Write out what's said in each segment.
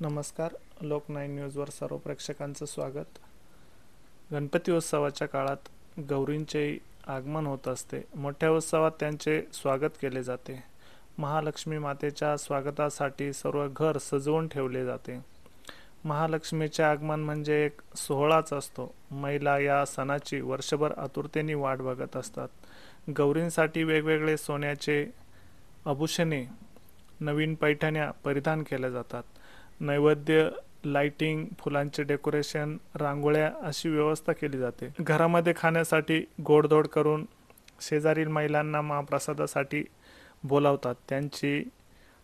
नमस्कार. लोक 9 न्यूजवर सर्व प्रेक्षकांचं स्वागत. गणपती उत्सवाच्या काळात गौरींचे आगमन होत असते. मोठ्या उत्सवात त्यांचे स्वागत केले जाते. महालक्ष्मी मातेच्या स्वागतासाठी सर्व घर सजवून ठेवले जाते. महालक्ष्मीचे आगमन म्हणजे एक सोहळाच असतो. महिला या सणाची वर्षभर आतुरतेने वाट बघत असतात. गौरींसाठी वेगवेगळे सोन्याचे आभूषणे, नवीन पैठण्या परिधान केल्या जातात. नैवेद्य, लाइटिंग, फुलांचे डेकोरेशन, रांगोळ्या अशी व्यवस्था केली जाते. घरामध्ये खाण्यासाठी गोडधोड करून शेजारील महिलांना महाप्रसादासाठी बोलावतात. त्यांची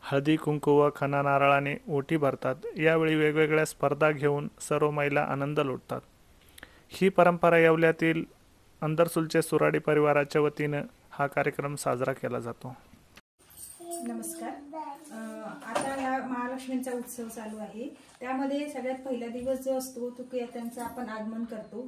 हळदी कुंकू व खणा नारळाने ओटी भरतात. यावेळी वेगवेगळ्या स्पर्धा घेऊन सर्व महिला आनंद लुटतात. ही परंपरा येवल्यातील अंदरसुलचे सुराडी परिवाराच्या वतीने हा कार्यक्रम साजरा केला जातो. नमस्कार. आता ह्या महालक्ष्मींचा उत्सव चालू आहे. त्यामध्ये सगळ्यात पहिला दिवस जो असतो तो त्यांचं आपण आगमन करतो,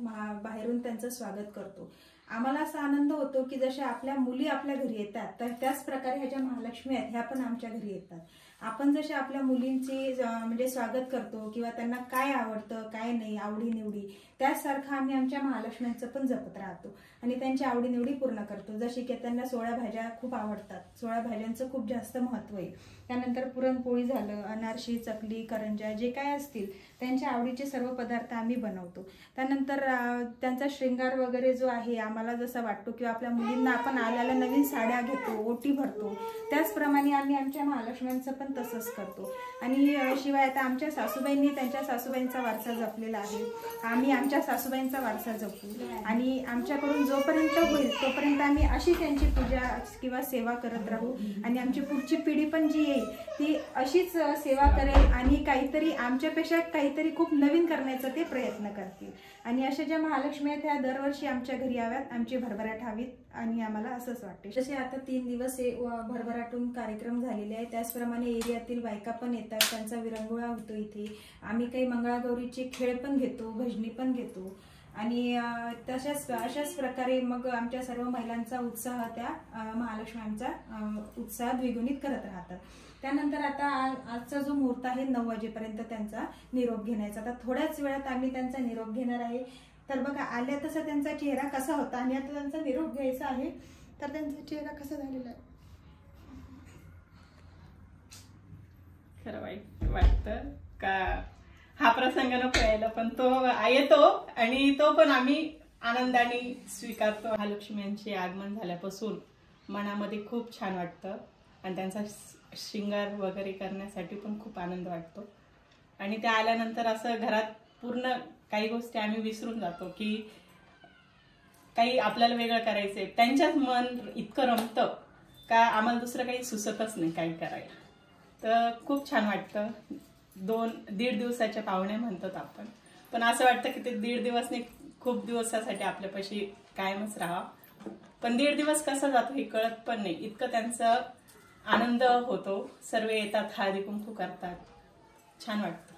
बाहेरून त्यांचं स्वागत करतो. आम्हाला असा आनंद होतो की जसे आपल्या मुली आपल्या घरी येतात तर त्याच प्रकारे ह्या ज्या महालक्ष्मी आहेत ह्या पण आमच्या घरी येतात. आपण जसे आपल्या मुलींची म्हणजे स्वागत करतो किंवा त्यांना काय आवडतं काय नाही आवडीनिवडी, त्यासारखं आम्ही आमच्या महालक्ष्म्यांचं पण जपत राहतो आणि त्यांच्या आवडीनिवडी पूर्ण करतो. जसे की त्यांना 16 भाज्या खूप आवडतात. 16 भाज्यांचं खूप जास्त महत्त्व आहे. त्यानंतर पुरणपोळी झालं, अनारशी, चकली, करंज्या जे काय असतील त्यांच्या आवडीचे सर्व पदार्थ आम्ही बनवतो. त्यानंतर त्यांचा श्रृंगार वगैरे जो आहे आम्हाला जसा वाटतो किंवा आपल्या मुलींना आपण आल्याला नवीन साड्या घेतो, ओटी भरतो, त्याचप्रमाणे आम्ही आमच्या महालक्ष्म्यांचं पण तसंच करतो. आणि शिवाय आता आमच्या सासूबाईंनी त्यांच्या सासूबाईंचा वारसा जपलेला आहे. आम्ही आमच्या सासूबाईंचा वारसा जपू आणि आमच्याकडून जोपर्यंत होईल तोपर्यंत आम्ही अशी त्यांची पूजा किंवा सेवा करत राहू आणि आमची पुढची पिढी पण जी येईल ती अशीच सेवा करेल आणि काहीतरी आमच्यापेक्षा काहीतरी खूप नवीन करण्याचा ते प्रयत्न करतील. आणि अशा ज्या महालक्ष्मी आहेत त्या दरवर्षी आमच्या घरी याव्यात, आमची भरभराट हवीत आणि आम्हाला असंच वाटते. जसे आता 3 दिवस हे भरभराटून कार्यक्रम झालेले आहे त्याचप्रमाणे एरियातील बायका पण येतात, त्यांचा विरंगुळा होतो. इथे आम्ही काही मंगळागौरीचे खेळ पण घेतो, भजनी पण घेतो आणि अशाच प्रकारे मग आमच्या सर्व महिलांचा उत्साह त्या महालक्ष्म्यांचा उत्साह द्विगुणित करत राहतात. त्यानंतर आता आजचा जो मुहूर्त आहे 9 वाजेपर्यंत त्यांचा निरोप घेण्याचा. आता थोड्याच वेळात आम्ही त्यांचा निरोप घेणार आहे. तर बघा आल्या तसा त्यांचा चेहरा कसा होता आणि आता त्यांचा निरोप घ्यायचा आहे तर त्यांचा चेहरा कसा झालेला आहे. खरं वाईट वाटतं का हा प्रसंग नको यायला, पण तो येतो आणि तो पण आम्ही आनंदाने स्वीकारतो. महालक्ष्मी यांचे आगमन झाल्यापासून मनामध्ये खूप छान वाटतं आणि त्यांचा शृंगार वगैरे करण्यासाठी पण खूप आनंद वाटतो. आणि त्या आल्यानंतर असं घरात पूर्ण काही गोष्टी आम्ही विसरून जातो की काही आपल्याला वेगळं करायचंय. त्यांच्याच मन इतकं रमतं का आम्हाला दुसरं काही सुचतच नाही काही करायला. तर खूप छान वाटतं. 2-1.5 दिवसाच्या पाहुण्या म्हणतात आपण, पण असं वाटतं की ते 1.5 दिवस नाही खूप दिवसासाठी आपल्यापाशी कायमच राहा. पण 1.5 दिवस कसा जातो हे कळत पण नाही. इतकं त्यांचं आनंद होतो. सर्व येतात, हळदी कुंकू करतात, छान वाटतं.